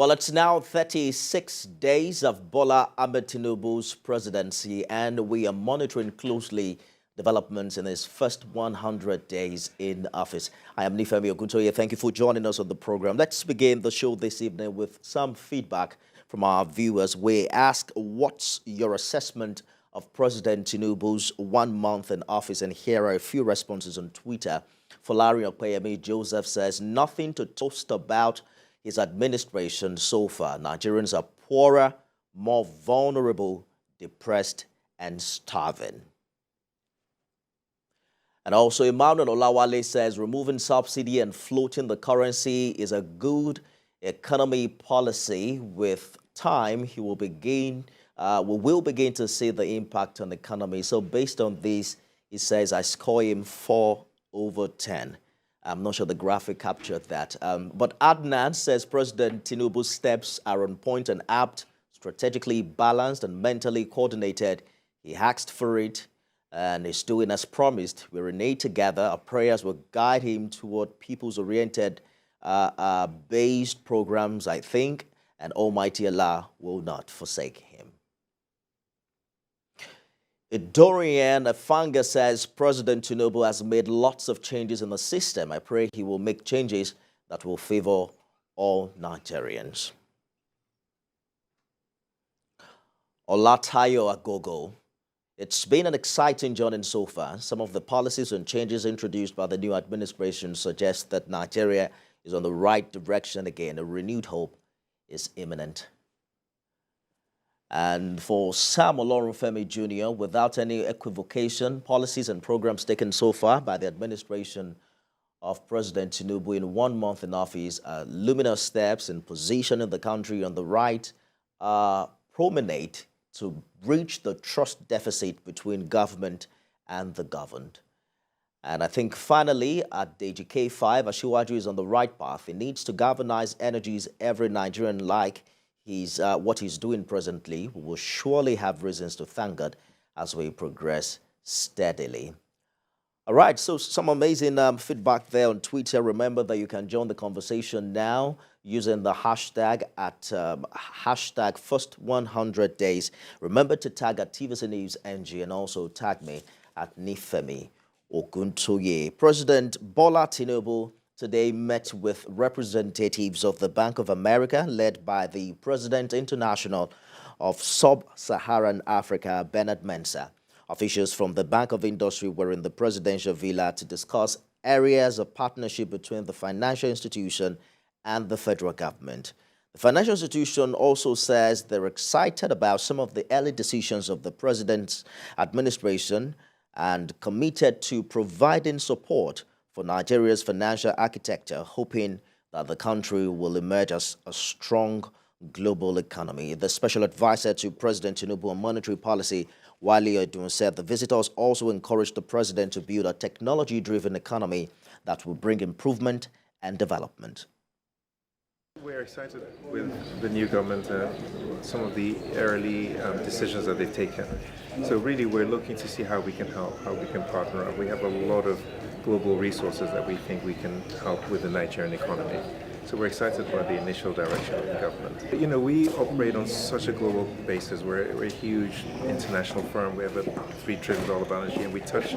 Well, it's now 36 days of Bola Ahmed Tinubu's presidency, and we are monitoring closely developments in his first 100 days in office. I am Nifemi Oguntoye. Thank you for joining us on the program. Let's begin the show this evening with some feedback from our viewers. We ask, what's your assessment of President Tinubu's 1 month in office? And here are a few responses on Twitter. Folari Okpeyemi Joseph says, nothing to toast about his administration so far. Nigerians are poorer, more vulnerable, depressed, and starving. And also, Emmanuel Olawale says, removing subsidy and floating the currency is a good economy policy. With time, we will begin to see the impact on the economy. So based on this, he says, I score him 4/10. I'm not sure the graphic captured that. But Adnan says President Tinubu's steps are on point and apt, strategically balanced and mentally coordinated. He asked for it and is doing as promised. We're in it together. Our prayers will guide him toward people's-oriented based programs, I think, and Almighty Allah will not forsake him. Dorian Afanga says President Tinubu has made lots of changes in the system. I pray he will make changes that will favor all Nigerians. Olatayo Agogo. It's been an exciting journey so far. Some of the policies and changes introduced by the new administration suggest that Nigeria is on the right direction again. A renewed hope is imminent. And for Sam Olorunfemi Jr., without any equivocation, policies and programs taken so far by the administration of President Tinubu in 1 month in office are luminous steps in positioning the country on the right promenade to bridge the trust deficit between government and the governed. And I think finally, at the K5, Asiwaju is on the right path. He needs to galvanize energies every Nigerian like what he's doing presently. We will surely have reasons to thank God as we progress steadily. All right, so some amazing feedback there on Twitter. Remember that you can join the conversation now using the hashtag at hashtag first 100 days. Remember to tag at TVC News NG and also tag me at Nifemi Oguntoye. President Bola Tinubu today met with representatives of the Bank of America, led by the President International of Sub-Saharan Africa, Bernard Mensah. Officials from the Bank of Industry were in the presidential villa to discuss areas of partnership between the financial institution and the federal government. The financial institution also says they're excited about some of the early decisions of the president's administration and committed to providing support for Nigeria's financial architecture, hoping that the country will emerge as a strong global economy. The special advisor to President Tinubu on monetary policy, Wale Odun, said the visitors also encouraged the president to build a technology-driven economy that will bring improvement and development. We're excited with the new government and some of the early decisions that they've taken. So really we're looking to see how we can help, how we can partner up. We have a lot of global resources that we think we can help with the Nigerian economy. So we're excited about the initial direction of the government. You know, we operate on such a global basis. We're a huge international firm. We have a $3 trillion balance sheet, and we touch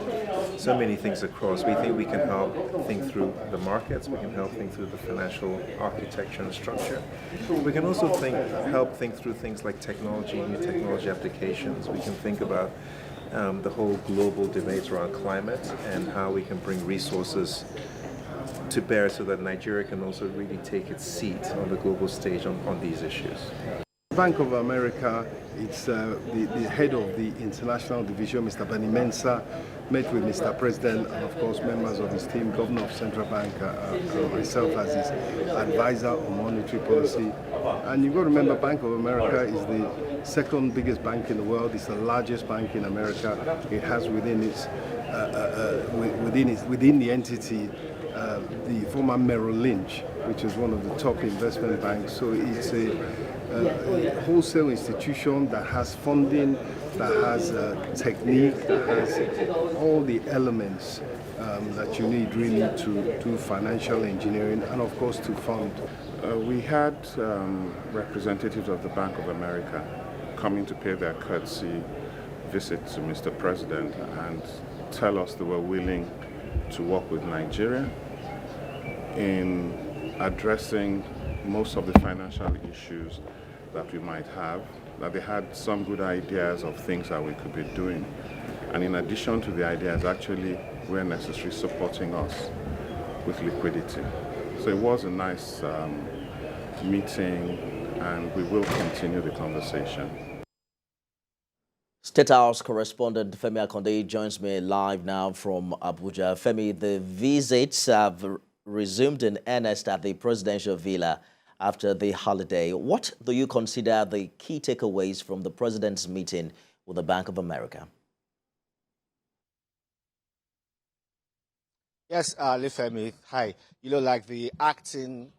so many things across. We think we can help think through the markets. We can help think through the financial architecture and structure. We can also help think through things like technology, new technology applications. We can think about the whole global debate around climate and how we can bring resources to bear so that Nigeria can also really take its seat on the global stage on these issues. Bank of America, it's the head of the international division, Mr. Bernard Mensah, met with Mr. President and of course members of his team, Governor of Central Bank, myself as his advisor on monetary policy. And you've got to remember, Bank of America is the second biggest bank in the world. It's the largest bank in America. It has within the entity the former Merrill Lynch, which is one of the top investment banks. So it's a wholesale institution that has funding, that has technique, that has all the elements that you need really to do financial engineering and, of course, to fund? We had representatives of the Bank of America coming to pay their courtesy visit to Mr. President and tell us they were willing to work with Nigeria in addressing most of the financial issues that we might have, that they had some good ideas of things that we could be doing. And in addition to the ideas, actually, where necessary, supporting us with liquidity. So it was a nice meeting, and we will continue the conversation. State House correspondent Femi Akonde joins me live now from Abuja. Femi, the visits have resumed in earnest at the presidential villa after the holiday. What do you consider the key takeaways from the president's meeting with the Bank of America? Yes, Lifemi, hi. Like the acting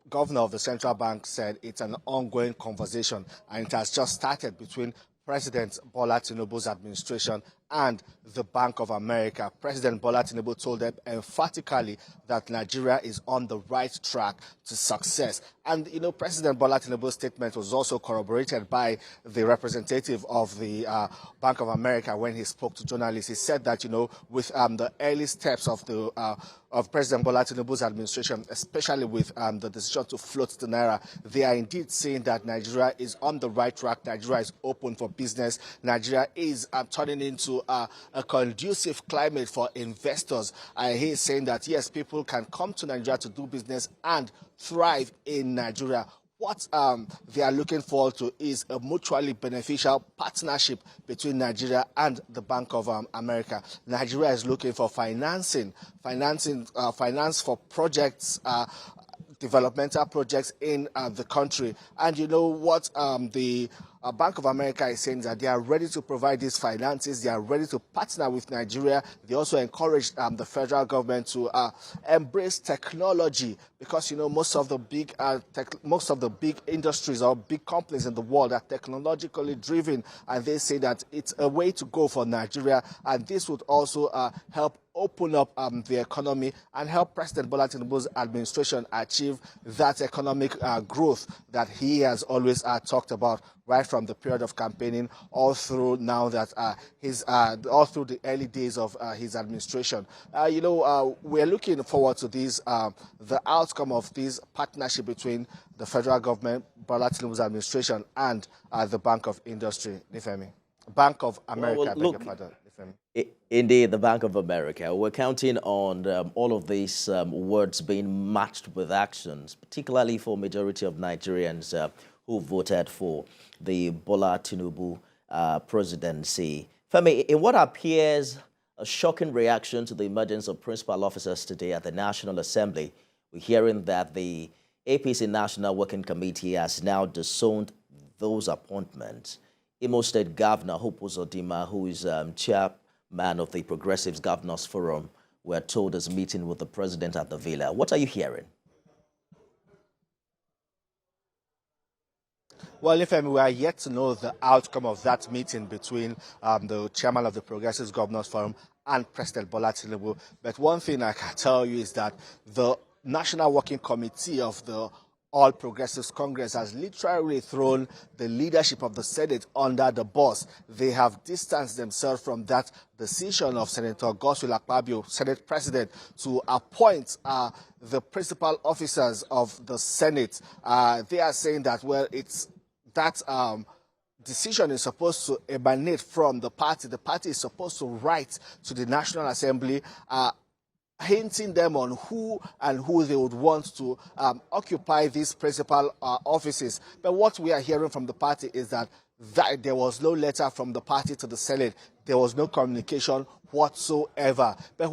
governor of the central bank said, it's an ongoing conversation, and it has just started between President Bola Tinubu's administration and the Bank of America. President Bola Tinubu told them emphatically that Nigeria is on the right track to success. And, President Bola Tinubu's statement was also corroborated by the representative of the Bank of America when he spoke to journalists. He said that, with the early steps of the of President Bola Tinubu's administration, especially with the decision to float the naira, they are indeed saying that Nigeria is on the right track. Nigeria is open for business. Nigeria is turning into a conducive climate for investors. He is saying that, yes, people can come to Nigeria to do business and thrive in Nigeria. What they are looking forward to is a mutually beneficial partnership between Nigeria and the Bank of America. Nigeria is looking for finance for projects, developmental projects in the country. And the Bank of America is saying that they are ready to provide these finances. They are ready to partner with Nigeria. They also encourage the federal government to embrace technology, because most of the big industries or big companies in the world are technologically driven, and they say that it's a way to go for Nigeria, and this would also help open up the economy and help President Bola Tinubu's administration achieve that economic growth that he has always talked about, right from the period of campaigning all through now that all through the early days of his administration. We're looking forward to these, the outcome of this partnership between the federal government, Bola Tinubu's administration, and the Bank of Industry, Bank of America, look, indeed, the Bank of America. We're counting on all of these words being matched with actions, particularly for majority of Nigerians who voted for the Bola Tinubu presidency. Femi, in what appears a shocking reaction to the emergence of principal officers today at the National Assembly, we're hearing that the APC National Working Committee has now disowned those appointments. Imo State Governor Hope Uzodinma, who is chairman of the Progressives Governors Forum, we're told is meeting with the president at the Villa. What are you hearing? Well, Ifemi, we are yet to know the outcome of that meeting between the chairman of the Progressives Governors Forum and President Bola Tinubu. But one thing I can tell you is that the National Working Committee of the All Progressives Congress has literally thrown the leadership of the Senate under the bus. They have distanced themselves from that decision of Senator Godswill Akpabio, Senate President, to appoint the principal officers of the Senate. They are saying that, well, it's that decision is supposed to emanate from the party. The party is supposed to write to the National Assembly hinting them on who they would want to occupy these principal offices. But what we are hearing from the party is that there was no letter from the party to the Senate. There was no communication whatsoever. But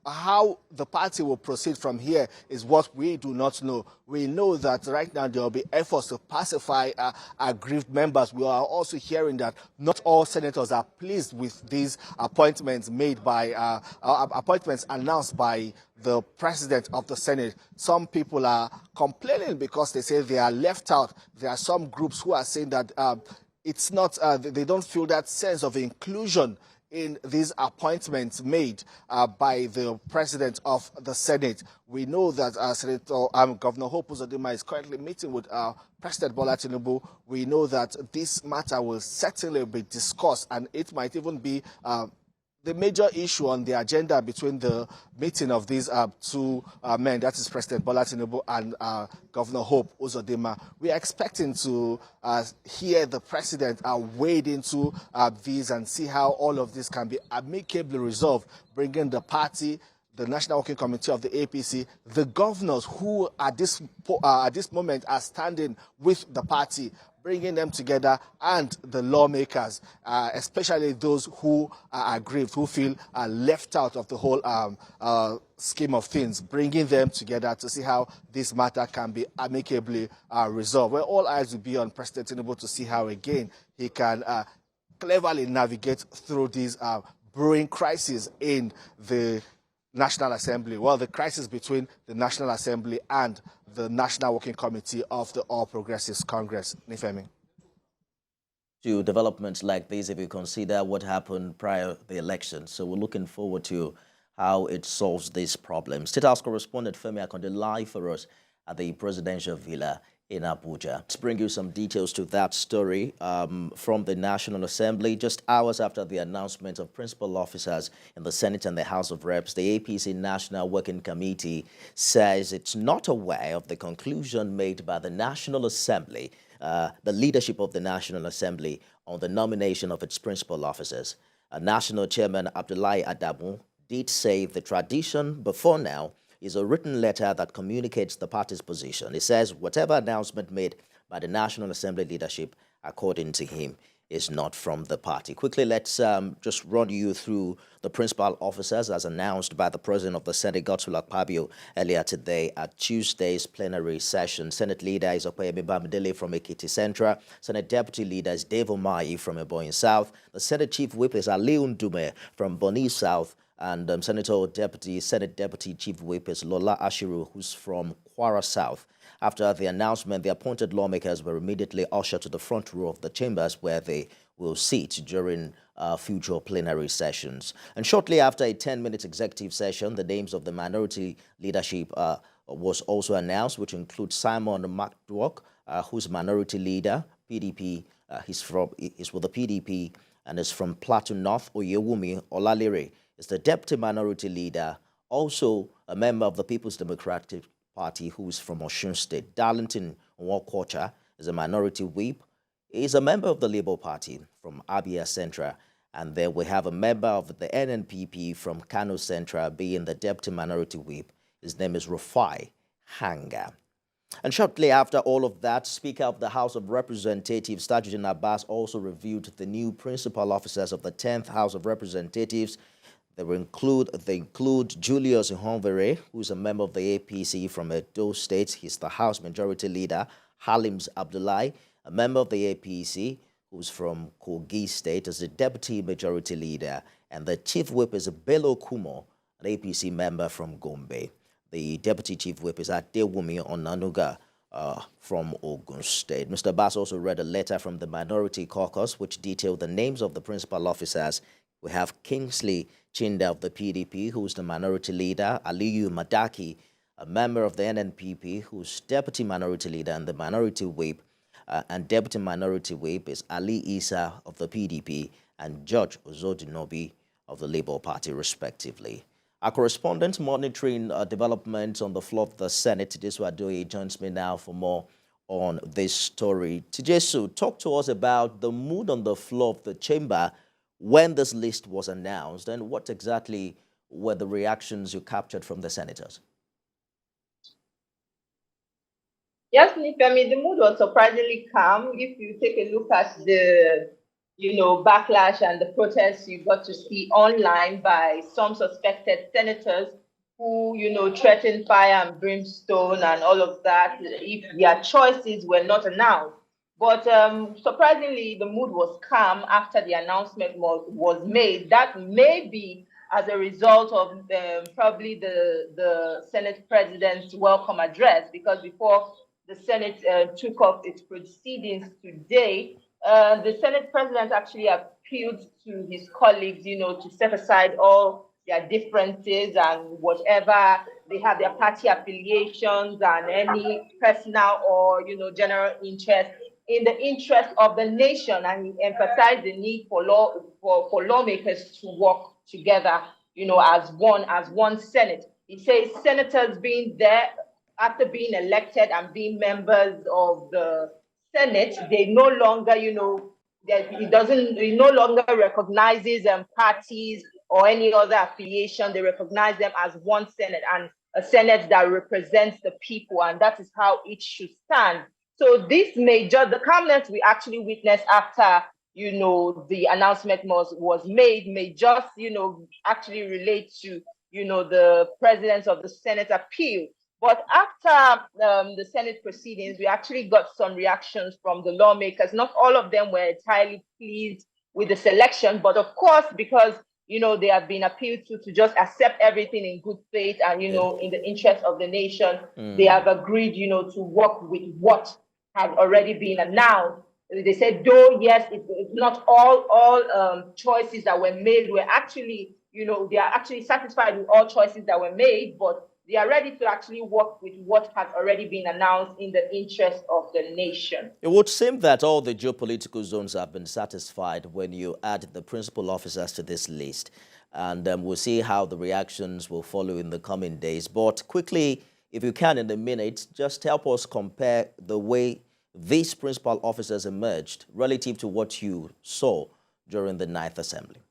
how the party will proceed from here is what we do not know. We know that right now there will be efforts to pacify aggrieved members. We are also hearing that not all senators are pleased with these appointments made by appointments announced by the president of the Senate. Some people are complaining because they say they are left out. There are some groups who are saying that it's not, they don't feel that sense of inclusion in these appointments made by the president of the Senate. We know that Governor Hope Uzodinma is currently meeting with President Bola Tinubu. We know that this matter will certainly be discussed, and it might even be the major issue on the agenda between the meeting of these two men, that is President Bola Tinubu and Governor Hope Uzodinma. We are expecting to hear the president wade into these and see how all of this can be amicably resolved, bringing the party, the National Working Committee of the APC, the governors who at this moment are standing with the party, bringing them together, and the lawmakers, especially those who are aggrieved, who feel left out of the whole scheme of things, bringing them together to see how this matter can be amicably resolved. Well, all eyes will be on President Tinubu to see how, again, he can cleverly navigate through these brewing crises in the National Assembly. Well, the crisis between the National Assembly and the National Working Committee of the All Progressives Congress. Nifemi. To developments like this, if you consider what happened prior to the election. So we're looking forward to how it solves this problem. State House correspondent Femi Akonde live for us at the presidential villa in Abuja. Let's bring you some details to that story from the National Assembly. Just hours after the announcement of principal officers in the Senate and the House of Reps, the APC National Working Committee says it's not aware of the conclusion made by the National Assembly, the leadership of the National Assembly, on the nomination of its principal officers. National Chairman Abdullahi Adamu did say the tradition before now is a written letter that communicates the party's position. It says whatever announcement made by the National Assembly leadership, according to him, is not from the party. Quickly, let's just run you through the principal officers as announced by the President of the Senate, Godswill Akpabio, earlier today at Tuesday's plenary session. Senate Leader is Opeyemi Bamidele from Ekiti Central. Senate Deputy Leader is Dave Omayi from Ebonyi South. The Senate Chief Whip is Aliu Ndume from Bonny South. And Senate Deputy Chief Whip is Lola Ashiru, who's from Kwara South. After the announcement, the appointed lawmakers were immediately ushered to the front row of the chambers where they will sit during future plenary sessions. And shortly after a 10-minute executive session, the names of the minority leadership was also announced, which includes Simon McDuck, who's minority leader, PDP. He's with the PDP and is from Plateau North. Oyewumi Olalere is the deputy minority leader, also a member of the People's Democratic Party who is from Osun State. Darlington Nwokwocha is a minority whip. He is a member of the Labour Party from Abia Central. And then we have a member of the NNPP from Kano Central being the deputy minority whip. His name is Rufai Hanga. And shortly after all of that, Speaker of the House of Representatives, Tajuddin Abbas, also reviewed the new principal officers of the 10th House of Representatives. They include Julius Ihonvere, who is a member of the APC from Edo State. He's the House Majority Leader. Halims Abdullahi, a member of the APC, who's from Kogi State, is the Deputy Majority Leader. And the Chief Whip is Bello Kumo, an APC member from Gombe. The Deputy Chief Whip is Adewumi Onanuga from Ogun State. Mr. Abbas also read a letter from the Minority Caucus, which detailed the names of the principal officers. We have Kingsley Chinda of the PDP, who's the minority leader, Aliyu Madaki, a member of the NNPP, who's deputy minority leader and the minority whip, and deputy minority whip is Ali Isa of the PDP and George Ozodinobi of the Labour Party, respectively. Our correspondent monitoring developments on the floor of the Senate, Tijesu Adoye, joins me now for more on this story. Tijesu, talk to us about the mood on the floor of the chamber when this list was announced, and what exactly were the reactions you captured from the senators? Yes, Nifemi, the mood was surprisingly calm. If you take a look at the, backlash and the protests you got to see online by some suspected senators who, threatened fire and brimstone and all of that, if their choices were not announced. But surprisingly, the mood was calm after the announcement was made. That may be as a result of probably the Senate President's welcome address, because before the Senate took off its proceedings today, the Senate president actually appealed to his colleagues, to set aside all their differences and whatever they have, their party affiliations and any personal or, general interest in the interest of the nation. And he emphasized the need for lawmakers to work together, as one Senate. He says senators being there after being elected and being members of the Senate, they no longer, he no longer recognizes parties or any other affiliation. They recognize them as one Senate and a Senate that represents the people, and that is how it should stand. So this the calmness we actually witnessed after, the announcement was made may just, actually relate to, the presidents of the Senate appeal. But after the Senate proceedings, we actually got some reactions from the lawmakers. Not all of them were entirely pleased with the selection, but of course, because, they have been appealed to just accept everything in good faith and, in the interest of the nation, they have agreed, to work with what has already been announced. They said, though, yes, it's not all choices that were made were actually, they are actually satisfied with all choices that were made, but they are ready to actually work with what has already been announced in the interest of the nation. It would seem that all the geopolitical zones have been satisfied when you add the principal officers to this list. And we'll see how the reactions will follow in the coming days. But quickly, if you can, in a minute, just help us compare the way these principal officers emerged relative to what you saw during the 9th Assembly.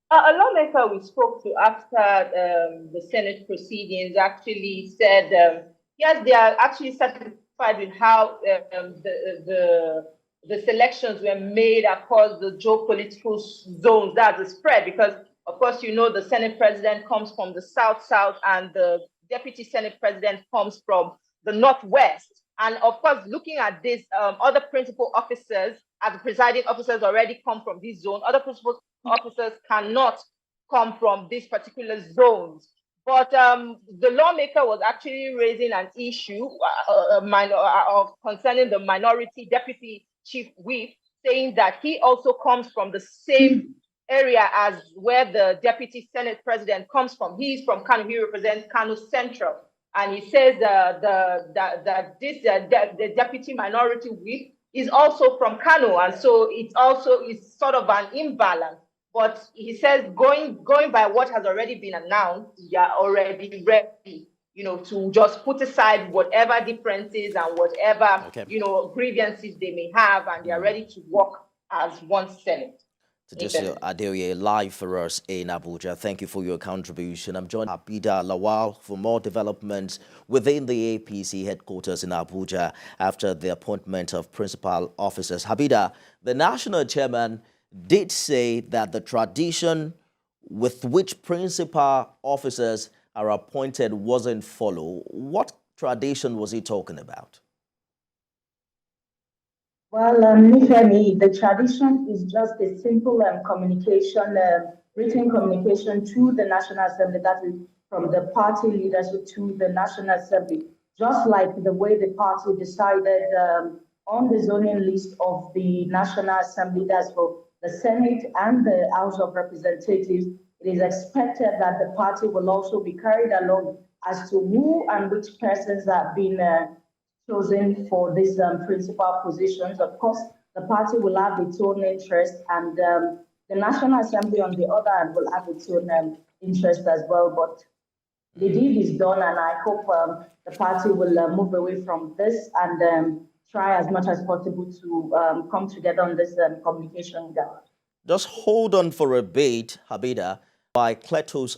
A lawmaker we spoke to after the Senate proceedings actually said, yes, they are actually satisfied with how the selections were made across the geopolitical zones, that's the spread, because, of course, the Senate president comes from the South, and the deputy Senate president comes from the Northwest. And, of course, looking at this, other principal officers, as the presiding officers already come from this zone, other principal officers cannot come from these particular zones. But the lawmaker was actually raising an issue concerning the minority deputy chief whip, saying that he also comes from the same area as where the deputy Senate president comes from. He's from Kano. He represents Kano Central. And he says that the deputy minority whip is also from Kano. And so it also is sort of an imbalance. But he says going by what has already been announced, they are already ready, to just put aside whatever differences and whatever, grievances they may have, and they are ready to work as one Senate. Tadisio Adeoye, live for us in Abuja. Thank you for your contribution. I'm joined by Habida Lawal for more developments within the APC headquarters in Abuja after the appointment of principal officers. Habida, the national chairman did say that the tradition with which principal officers are appointed wasn't followed. What tradition was he talking about? Well, Nifemi, the tradition is just a simple communication, written communication to the National Assembly, that is from the party leadership to the National Assembly, just like the way the party decided on the zoning list of the National Assembly, that's for the Senate and the House of Representatives. It is expected that the party will also be carried along as to who and which persons have been chosen for these principal positions. Of course, the party will have its own interest, and the National Assembly, on the other hand, will have its own interest as well. But the deed is done, and I hope the party will move away from this and try as much as possible to come together on this communication gap. Just hold on for a bit, Habida, by Cletus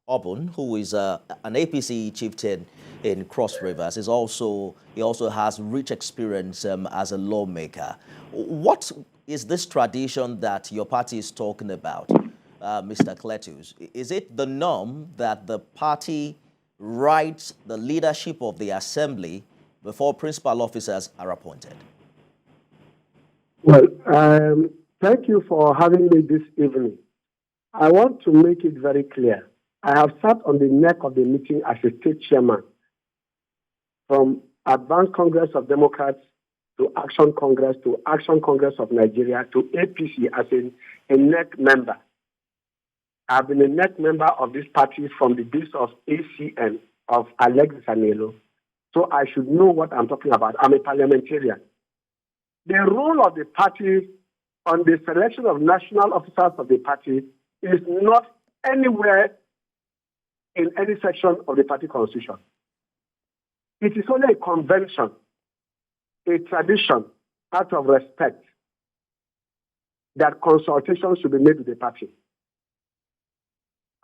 Obun, who is an APC chieftain in Cross Rivers. He also has rich experience as a lawmaker. What is this tradition that your party is talking about, Mr. Cletus? Is it the norm that the party writes the leadership of the assembly before principal officers are appointed? Well, thank you for having me this evening. I want to make it very clear. I have sat on the neck of the meeting as a state chairman from Advanced Congress of Democrats to Action Congress, to Action Congress of Nigeria, to APC as a NEC member. I've been a NEC member of this party from the days of ACN, of Alexis Anelo, so I should know what I'm talking about. I'm a parliamentarian. The role of the party on the selection of national officers of the party is not anywhere in any section of the party constitution. It is only a convention, a tradition, out of respect, that consultation should be made with the party.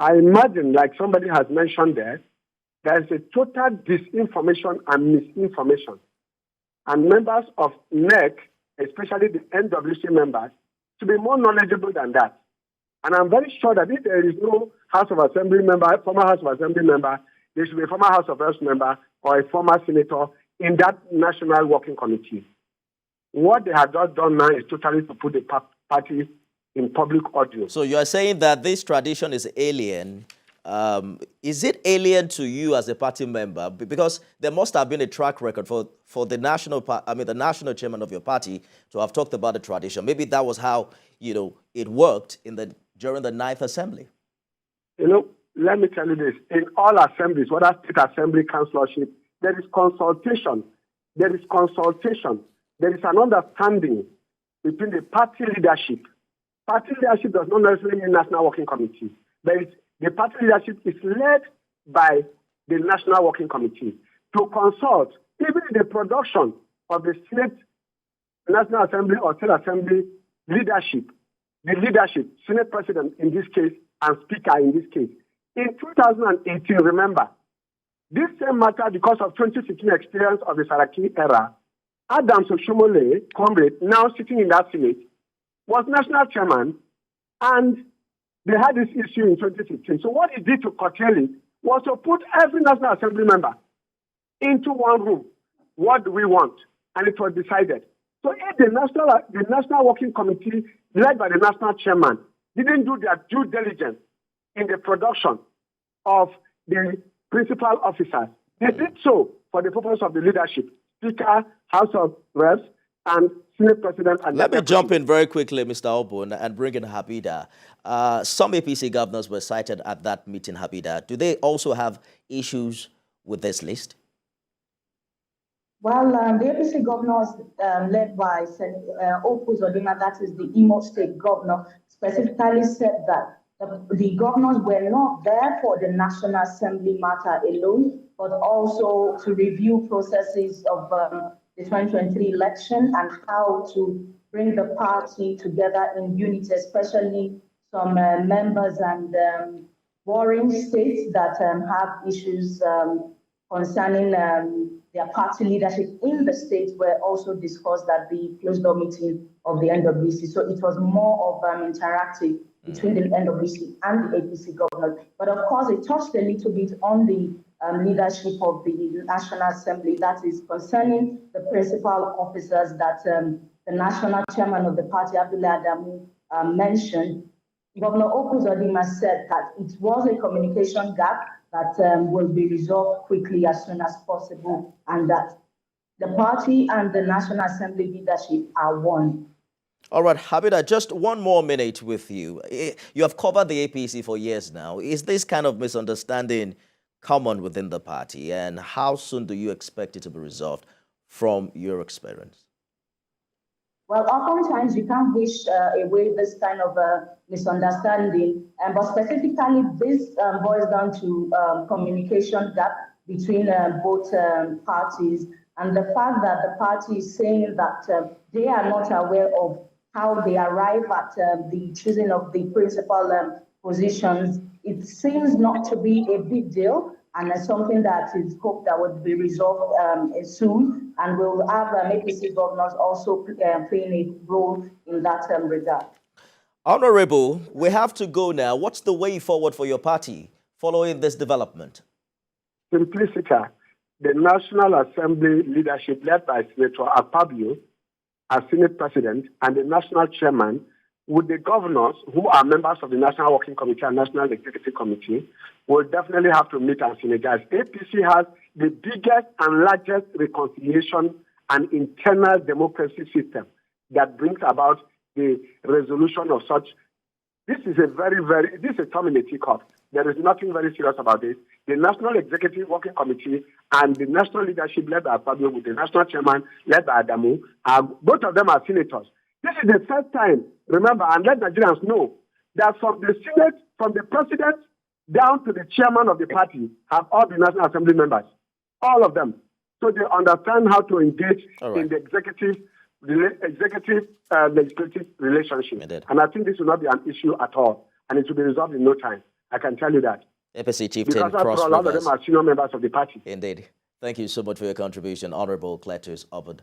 I imagine, like somebody has mentioned there is a total disinformation and misinformation. And members of NEC, especially the NWC members, to be more knowledgeable than that. And I'm very sure that if there is no House of Assembly member, former House of Assembly member, there should be a former House of Reps member or a former senator in that National Working Committee. What they have just done now is totally to put the party in public audio. So you are saying that this tradition is alien. Is it alien to you as a party member? Because there must have been a track record for the the national chairman of your party to have talked about the tradition. Maybe that was how it worked during the 9th Assembly. Let me tell you this: in all assemblies, whether state assembly, councillorship, there is consultation. There is consultation. There is an understanding between the party leadership. Party leadership does not necessarily mean National Working Committee. The party leadership is led by the National Working Committee to consult, even in the production of the Senate, National Assembly or State Assembly leadership, the leadership, Senate President in this case, and Speaker in this case. In 2018, remember, this same matter, because of 2016 experience of the Saraki era, Adams Oshomole, comrade, now sitting in that Senate, was national chairman, and they had this issue in 2016. So what he did to curtail it was to put every National Assembly member into one room. What do we want? And it was decided. So if the National Working Committee, led by the national chairman, didn't do their due diligence in the production of the principal officers, they did so for the purpose of the leadership, Speaker, House of Reps, and Senate President. And let me jump in very quickly, Mr. Obun, and bring in Habida. Some APC governors were cited at that meeting, Habida. Do they also have issues with this list? Well, the APC governors led by Opus Odima, that is the Imo State governor, specifically said that the governors were not there for the National Assembly matter alone, but also to review processes of the 2023 election and how to bring the party together in unity, especially some members and warring states that have issues concerning their party leadership in the state were also discussed at the closed door meeting of the NWC. So it was more of interactive between the NWC and the APC governors. But of course, it touched a little bit on the leadership of the National Assembly, that is concerning the principal officers that the national chairman of the party, Abdullah Adamu, mentioned. Governor Opus Odima said that it was a communication gap that will be resolved quickly as soon as possible, and that the party and the National Assembly leadership are one. All right, Habida, just one more minute with you. You have covered the APC for years now. Is this kind of misunderstanding common within the party, and how soon do you expect it to be resolved from your experience? Well, oftentimes you can't wish away this kind of misunderstanding, but specifically this boils down to communication gap between both parties, and the fact that the party is saying that they are not aware of how they arrive at the choosing of the principal positions. It seems not to be a big deal, and something that is hoped that would be resolved soon, and we'll have APC governors also playing a role in that regard. Honorable, we have to go now. What's the way forward for your party following this development? Simplicity. The National Assembly leadership led by Senator Akpabio as Senate President and the National Chairman, with the governors who are members of the National Working Committee and National Executive Committee, will definitely have to meet and synergize. APC has the biggest and largest reconciliation an internal democracy system that brings about the resolution of such. This is this is a term in a teacup. There is nothing very serious about this. The National Executive Working Committee and the national leadership led by Fabio, with the national chairman led by Adamu, both of them are senators. This is the first time, remember, and let Nigerians know, that from the Senate, from the president down to the chairman of the party, have all the National Assembly members. All of them. So they understand how to engage in the legislative relationship. Indeed. And I think this will not be an issue at all. And it will be resolved in no time. I can tell you that. APC Chieftain Because after all, a lot of them are senior members of the party. Indeed. Thank you so much for your contribution, Honorable Cletus Obud.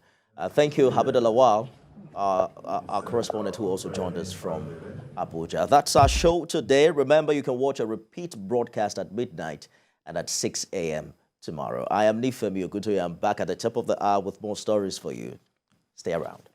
Thank you, Habib Lawal, our correspondent who also joined us from Abuja. That's our show today. Remember, you can watch a repeat broadcast at midnight and at 6 a.m. tomorrow. I am Nifemi Ogutoye. I'm back at the top of the hour with more stories for you. Stay around.